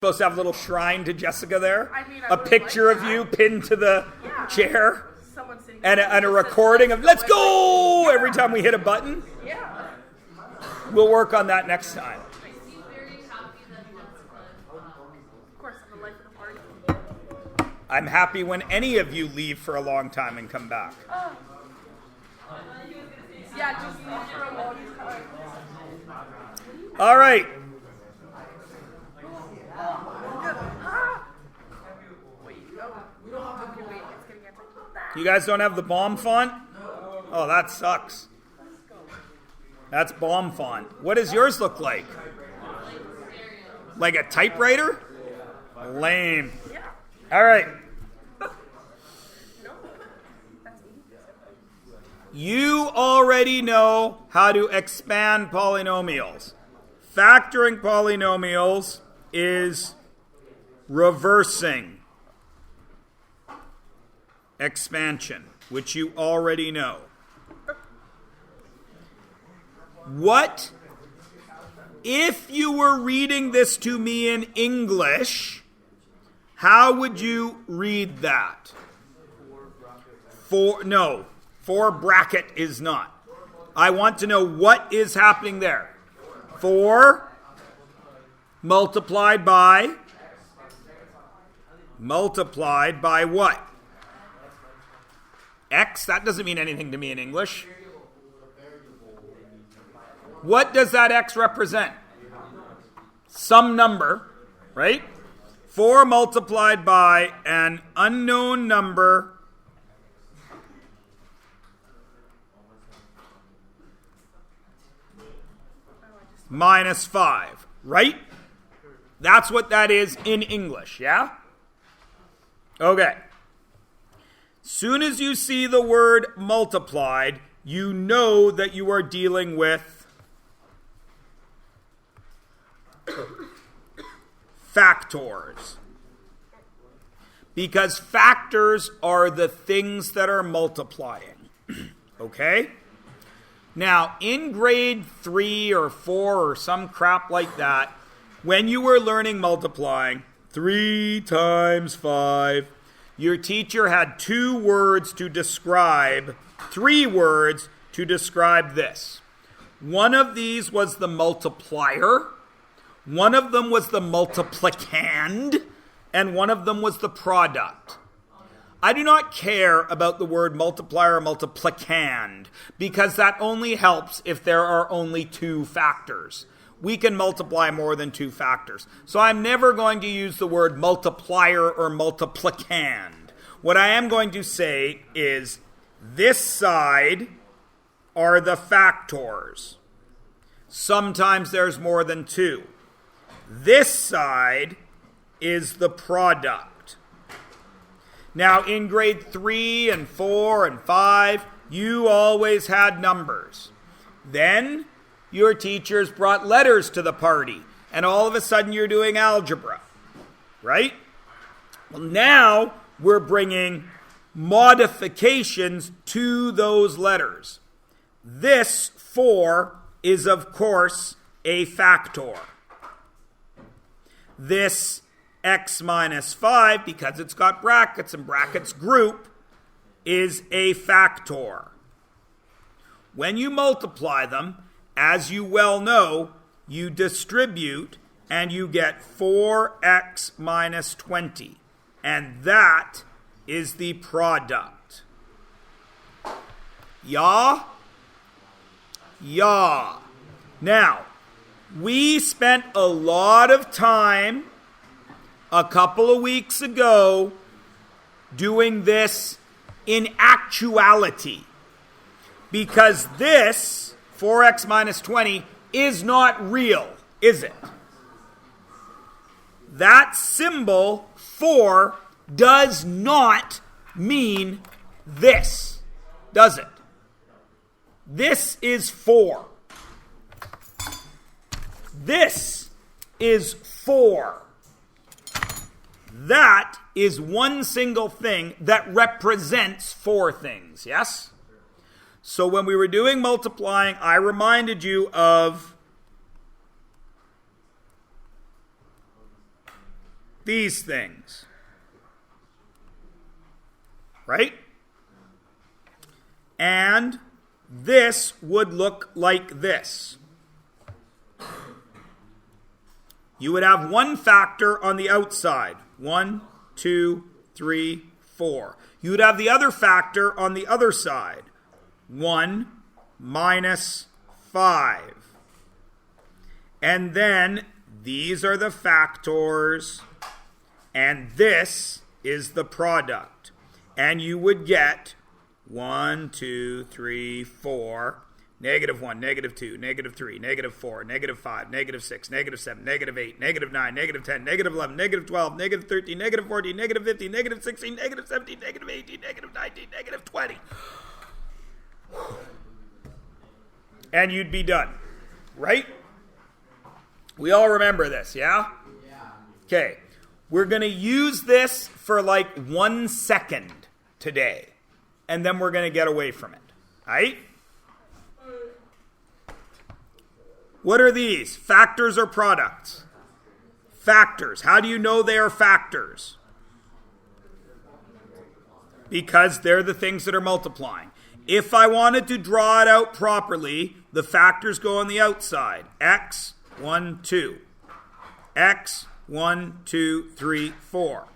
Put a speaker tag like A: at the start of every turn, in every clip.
A: Supposed to have a little shrine to Jessica there.
B: I mean,
A: a picture
B: like
A: of you pinned to the chair.
B: Someone sitting
A: And a recording of "Let's go" every time we hit a button.
B: Yeah.
A: We'll work on that next time.
B: Of course, I'm the life of the party.
A: I'm happy when any of you leave for a long time and come back.
B: Yeah, just leave for a long time.
A: All right. You guys don't have the bomb font? Oh, that sucks. That's bomb font. What does yours look like? Like a typewriter? Lame. All right. You already know how to expand polynomials. Factoring polynomials is reversing expansion, which you already know. What if you were reading this to me in English? How would you read that? Four bracket is not. I want to know what is happening there. 4 multiplied by what? X? That doesn't mean anything to me in English. What does that X represent? Some number, right? 4 multiplied by an unknown number minus 5, right? That's what that is in English, yeah? Okay. Soon as you see the word multiplied, you know that you are dealing with factors. Because factors are the things that are multiplying. Okay? Now, in grade 3 or 4 or some crap like that, when you were learning multiplying, 3 times 5, your teacher had 3 words to describe this. One of these was the multiplier, one of them was the multiplicand, and one of them was the product. I do not care about the word multiplier or multiplicand because that only helps if there are only 2 factors. We can multiply more than 2 factors. So I'm never going to use the word multiplier or multiplicand. What I am going to say is this side are the factors. Sometimes there's more than 2. This side is the product. Now, in grade 3 and 4 and 5, you always had numbers. Then your teachers brought letters to the party, and all of a sudden you're doing algebra, right? Well, now we're bringing modifications to those letters. This 4 is, of course, a factor. This x minus 5, because it's got brackets and brackets group, is a factor. When you multiply them, as you well know, you distribute and you get 4x minus 20. And that is the product. Yeah? Yeah. Now, we spent a lot of time a couple of weeks ago doing this in actuality. Because this, 4x minus 20, is not real, is it? That symbol, 4, does not mean this, does it? This is 4. This is 4. That is one single thing that represents 4 things, yes? So when we were doing multiplying, I reminded you of these things. Right? And this would look like this. You would have one factor on the outside. 1, 2, 3, 4. You would have the other factor on the other side. 1 minus 5. And then these are the factors, and this is the product. And you would get 1, 2, 3, 4, negative 1, negative 2, negative 3, negative 4, negative 5, negative 6, negative 7, negative 8, negative 9, negative 10, negative 11, negative 12, negative 13, negative 14, negative 15, negative 16, negative 17, negative 18, negative 19, negative 20. And you'd be done. Right? We all remember this, yeah? Okay. We're going to use this for like 1 second today. And then we're going to get away from it. Right? What are these? Factors or products? Factors. How do you know they are factors? Because they're the things that are multiplying. If I wanted to draw it out properly, the factors go on the outside. X, 1, 2. X, 1, 2, 3, 4.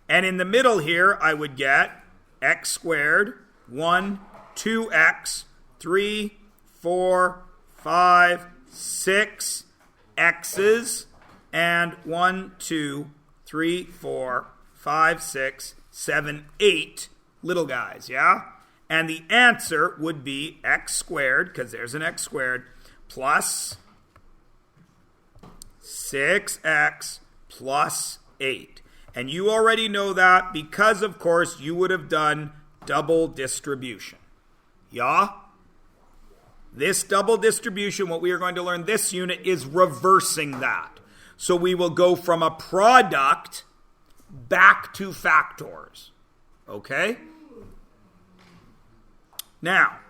A: And in the middle here, I would get x squared, 1, 2x, 3, 4, 5, 6 x's, and 1, 2, 3, 4, 5, 6, 7, 8 little guys, yeah? And the answer would be x squared, because there's an x squared, plus 6x plus 8. And you already know that because, of course, you would have done double distribution. Yeah? This double distribution, what we are going to learn this unit, is reversing that. So we will go from a product back to factors. Okay? Now,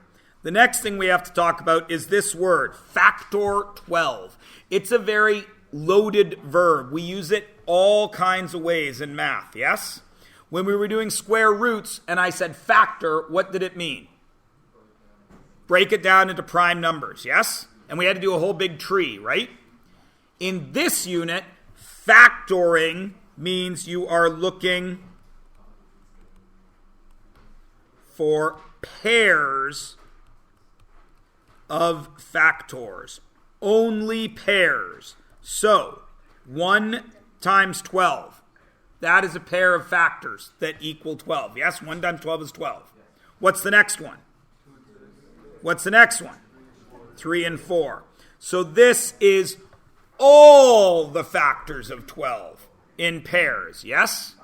A: the next thing we have to talk about is this word, factor 12. It's a very loaded verb. We use it all kinds of ways in math, yes? When we were doing square roots and I said factor, what did it mean? Break it down into prime numbers, yes? And we had to do a whole big tree, right? In this unit, factoring means you are looking for pairs of factors. Only pairs. So, 1 times 12. That is a pair of factors that equal 12. Yes, 1 times 12 is 12. What's the next one? What's the next one? 3 and 4. So this is all the factors of 12 in pairs, yes?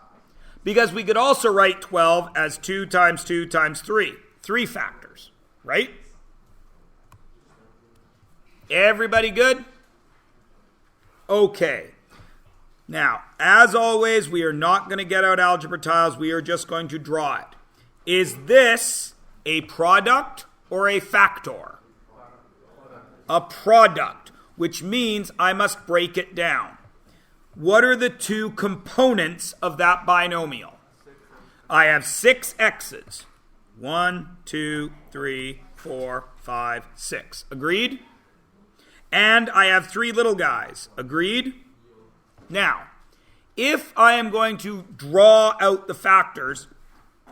A: Because we could also write 12 as 2 times 2 times 3. 3 factors, right? Everybody good? Okay. Now, as always, we are not going to get out algebra tiles. We are just going to draw it. Is this a product or a factor? A product, which means I must break it down. What are the two components of that binomial? I have 6 x's. 1, 2, 3, 4, 5, 6. Agreed? And I have 3 little guys. Agreed? Now, if I am going to draw out the factors,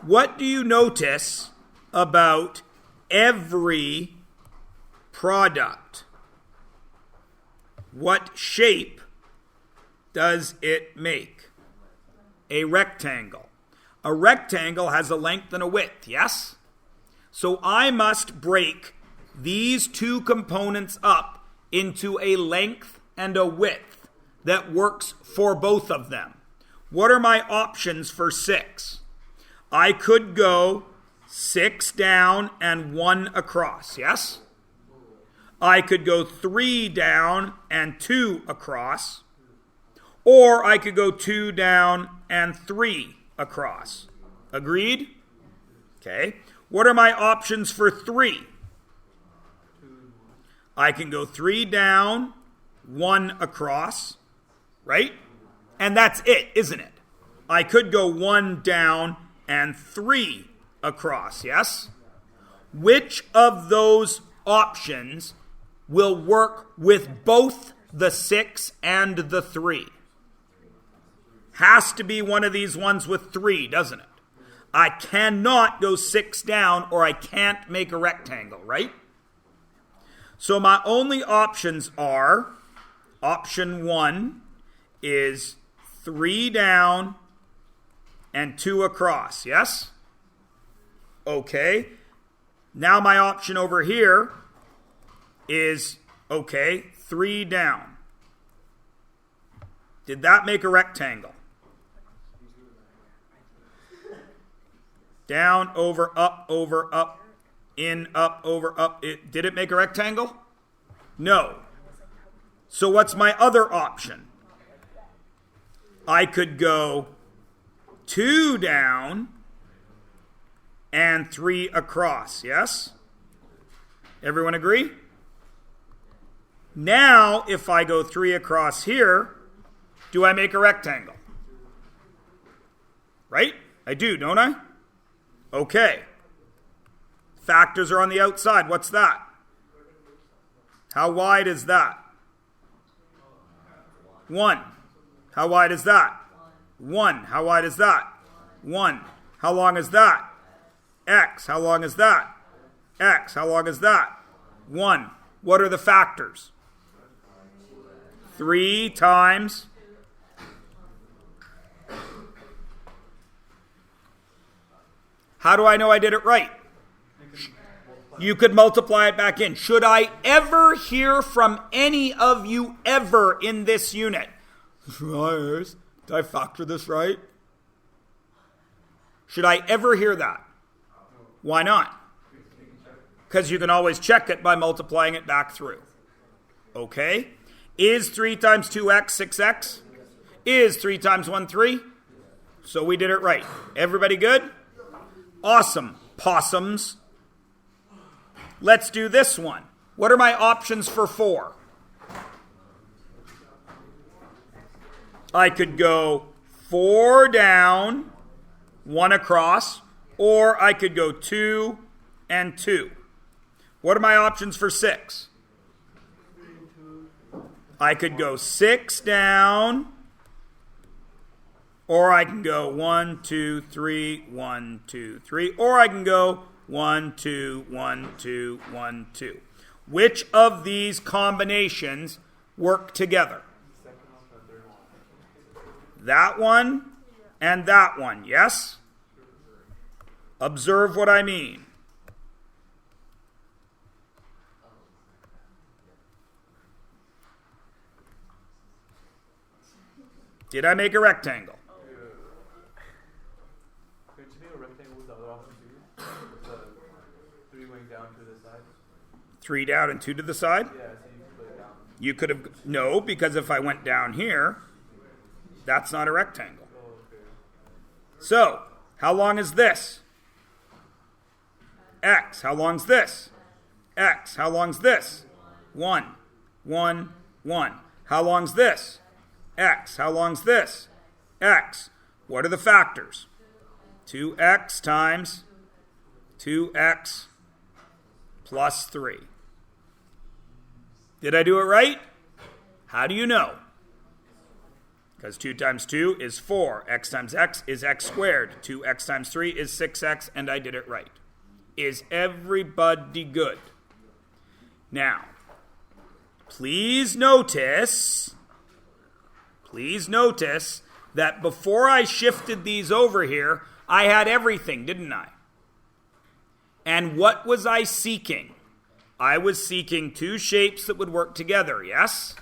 A: what do you notice about every product? What shape does it make? A rectangle. A rectangle has a length and a width, yes? So I must break these two components up into a length and a width that works for both of them. What are my options for 6? I could go 6 down and 1 across, yes? I could go 3 down and 2 across. Or I could go 2 down and 3 across. Agreed? Okay. What are my options for 3? I can go 3 down, 1 across, right? And that's it, isn't it? I could go 1 down and 3 across, yes? Which of those options will work with both the 6 and the 3? Has to be one of these ones with 3, doesn't it? I cannot go 6 down or I can't make a rectangle, right? So my only options are, option 1 is 3 down and 2 across, yes? Okay. Now my option over here is, 3 down. Did that make a rectangle? Down, over, up, in, up, over, up. Did it make a rectangle? No. So what's my other option? I could go 2 down and 3 across, yes? Everyone agree? Now, if I go 3 across here, do I make a rectangle? Right? I do, don't I? Okay. Factors are on the outside. What's that? How wide is that? 1. How wide is that? 1. How wide is that? 1. How long is that? X. How long is that? X. How long is that? 1. What are the factors? 3 times. How do I know I did it right? You could multiply it back in. Should I ever hear from any of you ever in this unit? Did I factor this right? Should I ever hear that? Why not? Because you can always check it by multiplying it back through. Okay? Is 3 times 2x 6x? Is 3 times 1 3? So we did it right. Everybody good? Awesome. Possums. Let's do this one. What are my options for 4? I could go 4 down, 1 across, or I could go 2 and 2. What are my options for 6? I could go 6 down, or I can go 1, 2, 3, 1, 2, 3, or I can go 1, 2, 1, 2, 1, 2. Which of these combinations work together? That one and that one, yes? Observe what I mean. Did I make a rectangle?
C: Could you make a rectangle with the other option too? The 3 going down to the side?
A: 3 down and 2 to the side?
C: Yeah, so you could put it down.
A: You could have, no, because if I went down here, that's not a rectangle.
C: Oh, okay.
A: So, how long is this? X. How long's this? X. How long's this? 1, 1, 1. How long's this? X. How long's this? X. What are the factors? 2x times 2x plus 3. Did I do it right? How do you know? Because 2 times 2 is 4. X times x is x squared. 2x times 3 is 6x, and I did it right. Is everybody good? Now, please notice that before I shifted these over here, I had everything, didn't I? And what was I seeking? I was seeking 2 shapes that would work together, yes?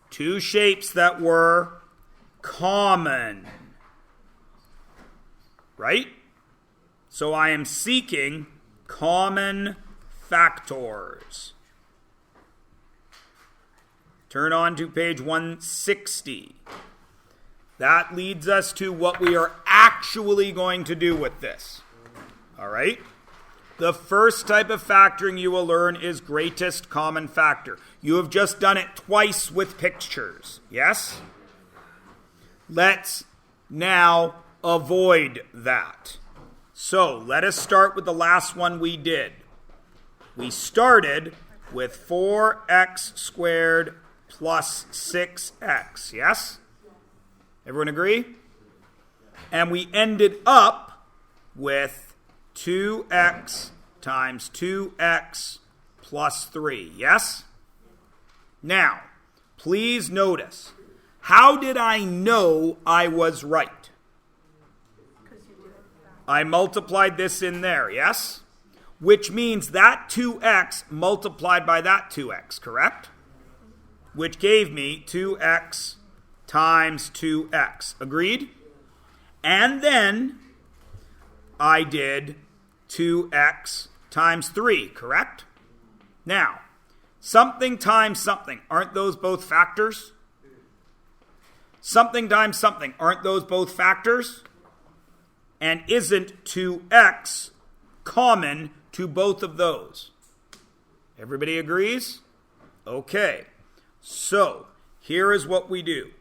A: 2 shapes that were common. Right? So I am seeking common factors. Turn on to page 160. That leads us to what we are actually going to do with this. All right? The first type of factoring you will learn is greatest common factor. You have just done it twice with pictures. Yes? Let's now avoid that. So let us start with the last one we did. We started with 4x squared plus 6x, yes? Everyone agree? And we ended up with 2x times 2x plus 3, yes? Now, please notice, how did I know I was right? I multiplied this in there, yes? Which means that 2x multiplied by that 2x, correct? Which gave me 2x times 2x. Agreed? And then I did 2x times 3, correct? Now, something times something. Aren't those both factors? Something times something. Aren't those both factors? And isn't 2x common to both of those? Everybody agrees? Okay. So, here is what we do.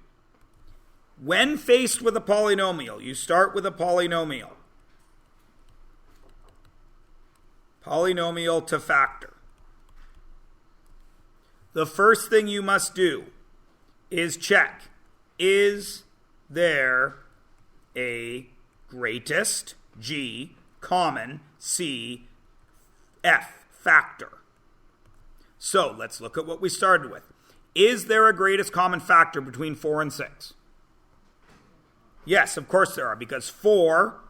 A: When faced with a polynomial, you start with a polynomial. Polynomial to factor. The first thing you must do is check, is there a greatest, G, common, C, F, factor? So, let's look at what we started with. Is there a greatest common factor between 4 and 6? Yes, of course there are, because 4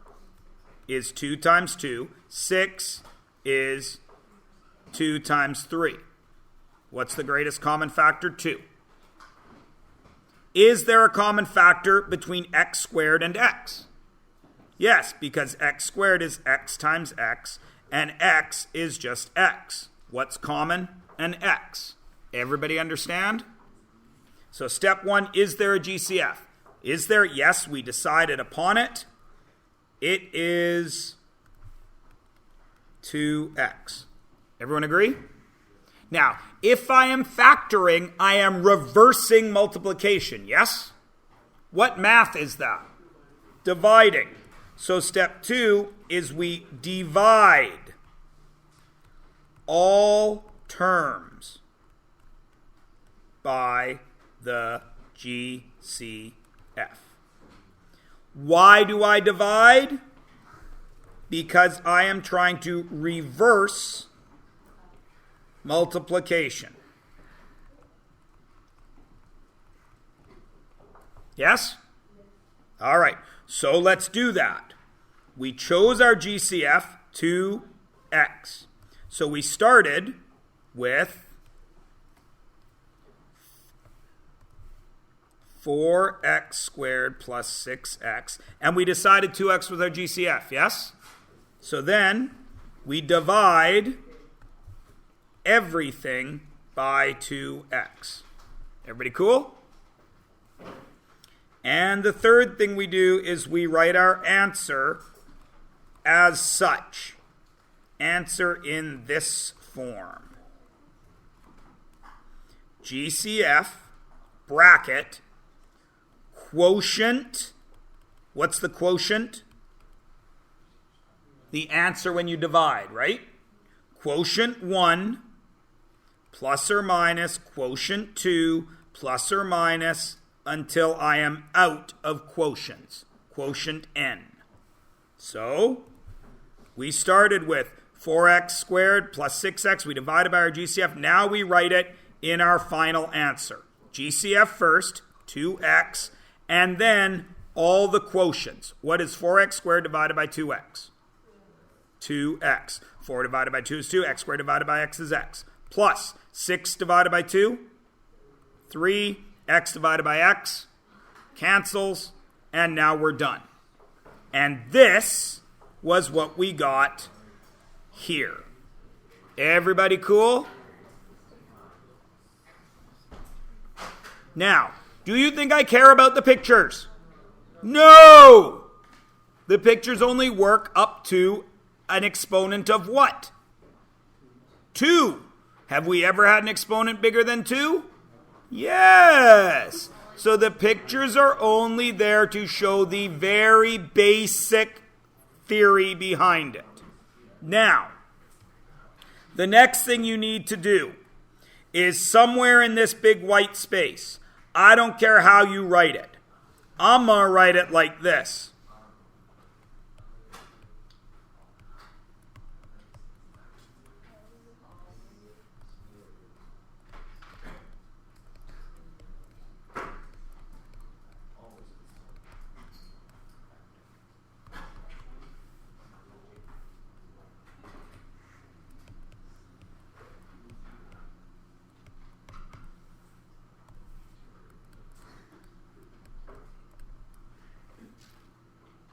A: is 2 times 2. 6 is 2 times 3. What's the greatest common factor? 2. Is there a common factor between x squared and x? Yes, because x squared is x times x, and x is just x. What's common? An x. Everybody understand? So step 1, is there a GCF? Is there? Yes, we decided upon it. It is 2x. Everyone agree? Now, if I am factoring, I am reversing multiplication, yes? What math is that? Dividing. So step 2 is we divide all terms by the GCF. Why do I divide? Because I am trying to reverse multiplication. Yes? All right. So let's do that. We chose our GCF 2x. So we started with 4x squared plus 6x. And we decided 2x was our GCF, yes? So then we divide everything by 2x. Everybody cool? And the third thing we do is we write our answer as such. Answer in this form. GCF, bracket, quotient. What's the quotient? The answer when you divide, right? Quotient 1 plus or minus quotient 2 plus or minus until I am out of quotients. Quotient n. So, we started with 4x squared plus 6x. We divided by our GCF. Now we write it in our final answer. GCF first, 2x, and then all the quotients. What is 4x squared divided by 2x? 2x. 4 divided by 2 is 2. X squared divided by x is x. Plus 6 divided by 2, 3. X divided by x cancels. And now we're done. And this was what we got here. Everybody cool? Now, do you think I care about the pictures? No! The pictures only work up to an exponent of what? 2. Have we ever had an exponent bigger than 2? Yes. So the pictures are only there to show the very basic theory behind it. Now, the next thing you need to do is somewhere in this big white space. I don't care how you write it. I'm going to write it like this.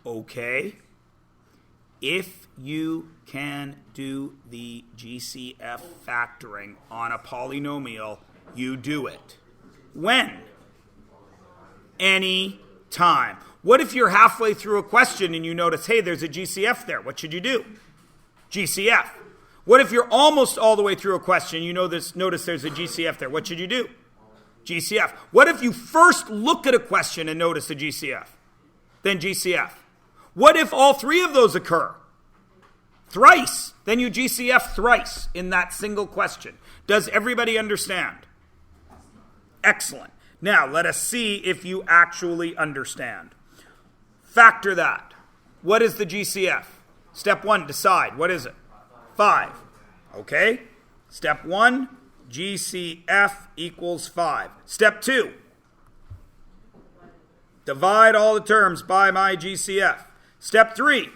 A: Okay, if you can do the GCF factoring on a polynomial, you do it. When? Any time. What if you're halfway through a question and you notice, hey, there's a GCF there? What should you do? GCF. What if you're almost all the way through a question and you notice there's a GCF there? What should you do? GCF. What if you first look at a question and notice a GCF? Then GCF. What if all three of those occur? Thrice. Then you GCF thrice in that single question. Does everybody understand? Excellent. Now, let us see if you actually understand. Factor that. What is the GCF? Step 1, decide. What is it? 5. Okay. Step 1, GCF equals 5. Step 2, divide all the terms by my GCF. Step 3,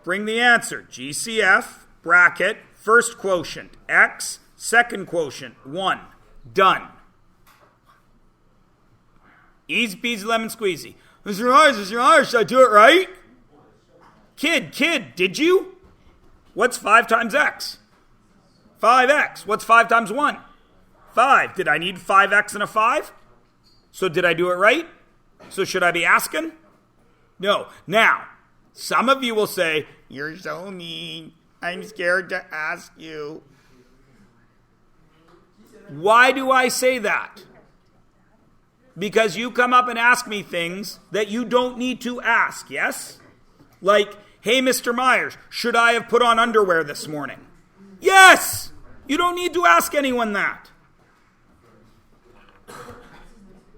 A: bring the answer. GCF, bracket, first quotient, x, second quotient, 1. Done. Easy peasy lemon squeezy. Mr. Irish, did I do it right? Kid, did you? What's 5 times x? 5x. What's 5 times 1? 5. Did I need 5x and a 5? So did I do it right? So should I be asking? No. Now, some of you will say, you're so mean. I'm scared to ask you. Why do I say that? Because you come up and ask me things that you don't need to ask, yes? Like, hey, Mr. Myers, should I have put on underwear this morning? Yes! You don't need to ask anyone that.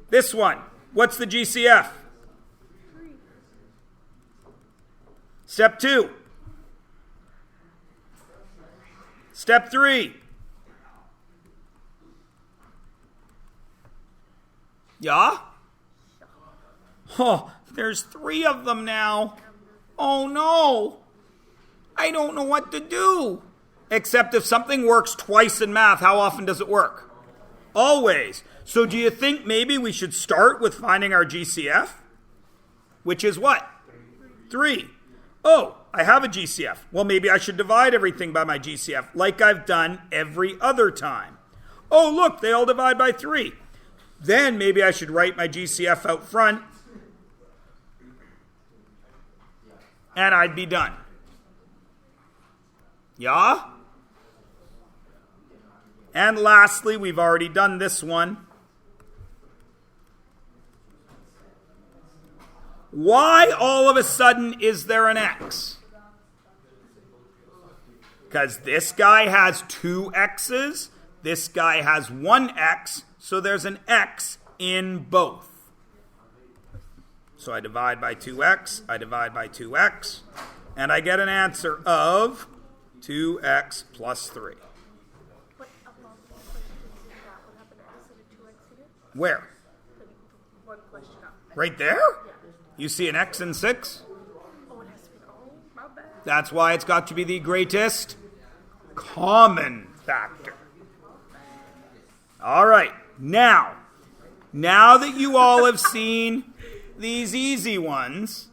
A: This one. What's the GCF?
B: 3.
A: Step 2. Step 3. Yeah? Oh, there's 3 of them now. Oh no. I don't know what to do. Except if something works twice in math, how often does it work? Always. So do you think maybe we should start with finding our GCF? Which is what? 3. Oh, I have a GCF. Well, maybe I should divide everything by my GCF like I've done every other time. Oh, look, they all divide by 3. Then maybe I should write my GCF out front and I'd be done. Yeah? And lastly, we've already done this one. Why all of a sudden is there an x? Because this guy has 2 x's, this guy has 1 x, so there's an x in both. So I divide by 2x, I divide by 2x, and I get an answer of 2x plus 3.
B: What about the question is that what happened to us in the 2x here?
A: Where?
B: The one question up.
A: Right there?
B: Yeah.
A: You see an x in 6?
B: Oh, it has to be. Oh, my bad.
A: That's why it's got to be the greatest common factor. All right. Now that you all have seen these easy ones,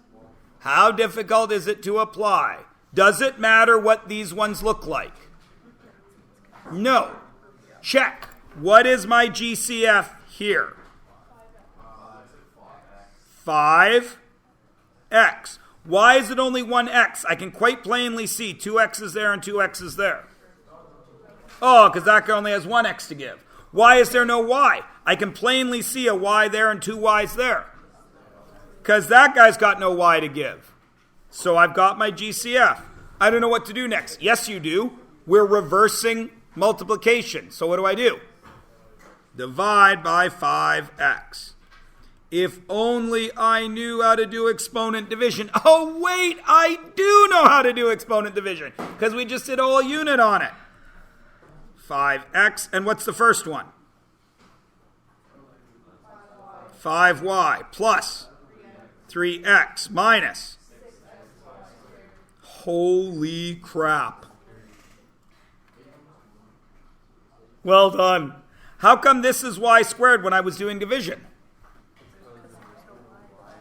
A: how difficult is it to apply? Does it matter what these ones look like? No. Check. What is my GCF here? 5x. Why is it only 1x? I can quite plainly see 2x's there and 2x's there. Oh, because that guy only has 1x to give. Why is there no y? I can plainly see a y there and two y's there. Because that guy's got no y to give. So I've got my GCF. I don't know what to do next. Yes, you do. We're reversing multiplication. So what do? Divide by 5x. If only I knew how to do exponent division. Oh, wait, I do know how to do exponent division because we just did a whole unit on it. 5x, and what's the first one? 5y plus 3x minus. Holy crap. Well done. How come this is y squared when I was doing division?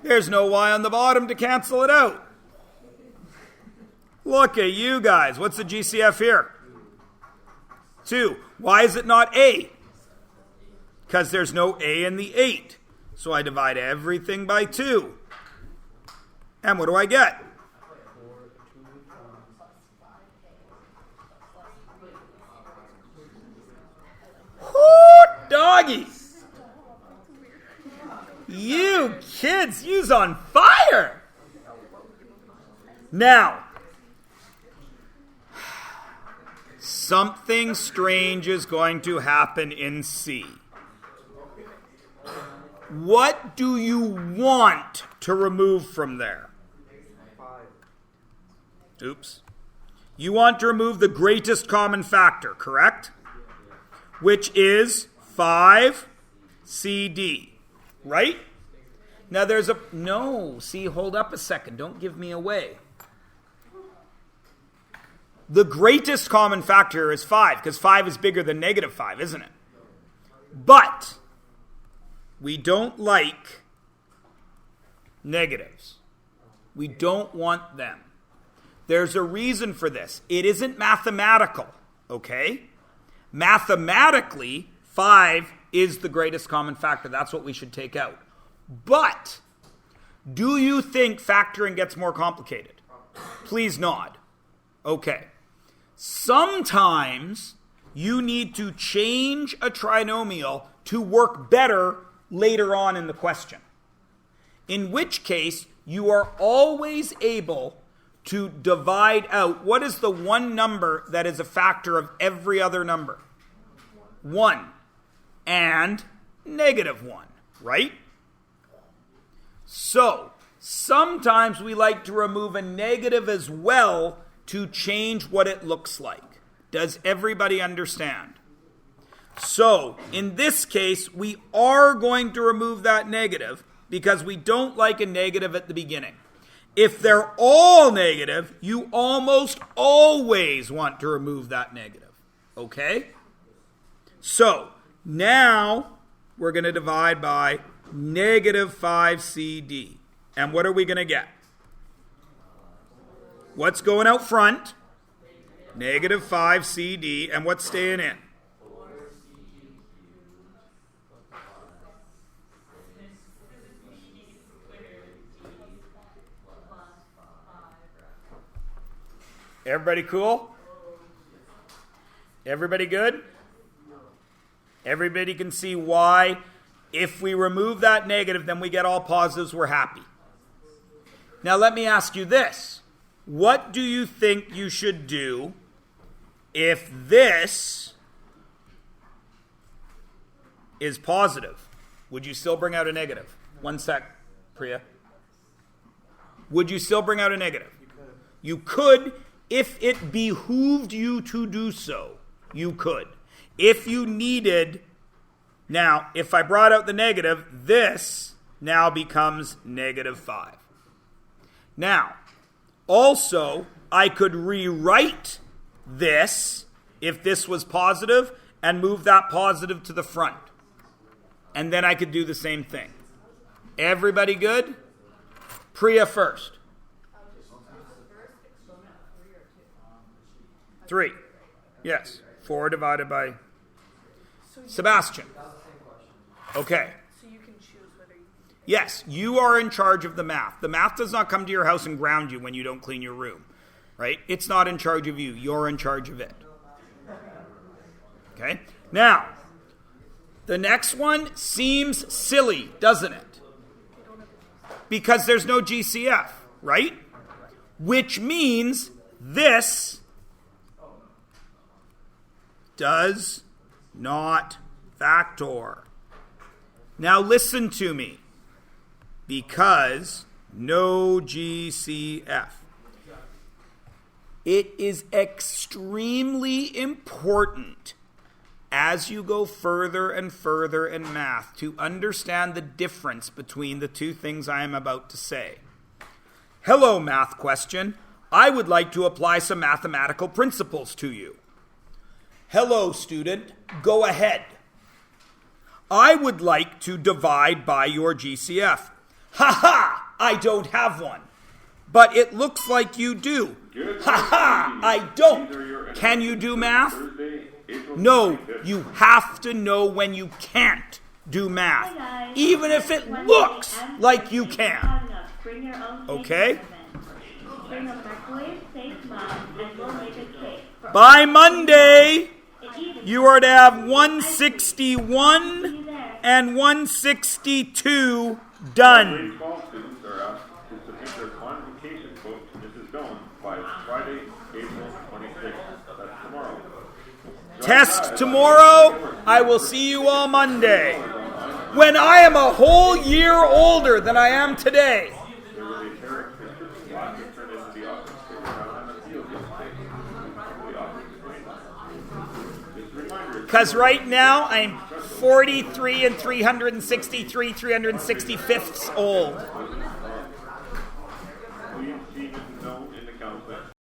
A: There's no y on the bottom to cancel it out. Look at you guys. What's the GCF here? 2. Why is it not a? Because there's no a in the 8. So I divide everything by 2. And what do I get? Whoo, doggy. You kids, you's on fire. Now, something strange is going to happen in C. What do you want to remove from there? Oops. You want to remove the greatest common factor, correct? Which is 5CD. Right? Now there's see, hold up a second. Don't give me away. The greatest common factor is 5, because 5 is bigger than negative 5, isn't it? But we don't like negatives. We don't want them. There's a reason for this. It isn't mathematical, okay? Mathematically, 5 is the greatest common factor. That's what we should take out. But do you think factoring gets more complicated? Please nod. Okay. Sometimes you need to change a trinomial to work better later on in the question. In which case, you are always able to divide out. What is the one number that is a factor of every other number? 1. And -1, right? So, sometimes we like to remove a negative as well to change what it looks like. Does everybody understand? So, in this case, we are going to remove that negative because we don't like a negative at the beginning. If they're all negative, you almost always want to remove that negative. Okay? So, now, we're going to divide by -5CD. And what are we going to get? What's going out front? -5CD. And what's staying in? Everybody cool? Everybody good? Everybody can see why, if we remove that negative, then we get all positives, we're happy. Now let me ask you this. What do you think you should do if this is positive? Would you still bring out a negative? One sec, Priya. Would you still bring out a negative? You could if it behooved you to do so. You could. If you needed, now, if I brought out the negative, this now becomes -5. Now, also, I could rewrite this, if this was positive, and move that positive to the front. And then I could do the same thing. Everybody good? Priya first. 3. Yes. 4 divided by Sebastian. Okay.
B: So you can choose whether you...
A: Yes, you are in charge of the math. The math does not come to your house and ground you when you don't clean your room. Right? It's not in charge of you. You're in charge of it. Okay? Now, The next one seems silly, doesn't it? Because there's no GCF, right? Which means this does not factor. Now listen to me. Because no GCF. It is extremely important as you go further and further in math to understand the difference between the two things I am about to say. Hello, math question. I would like to apply some mathematical principles to you. Hello, student. Go ahead. I would like to divide by your GCF. Ha ha! I don't have one. But it looks like you do. Ha ha! I don't. Can you do math? No, you have to know when you can't do math, even if it looks like you can. Okay? By Monday, you are to have 161 and 162 done.
D: Students are asked to submit their convocation vote to Mrs. Doan by Friday, April 26th. That's tomorrow.
A: Test tomorrow. I will see you all Monday. When I am a whole year older than I am today.
D: There will be a terror district locked to turn into the office. They were found on the field yesterday. The office is going. Just a reminder.
A: Because right now I'm 43 and 363 365ths old.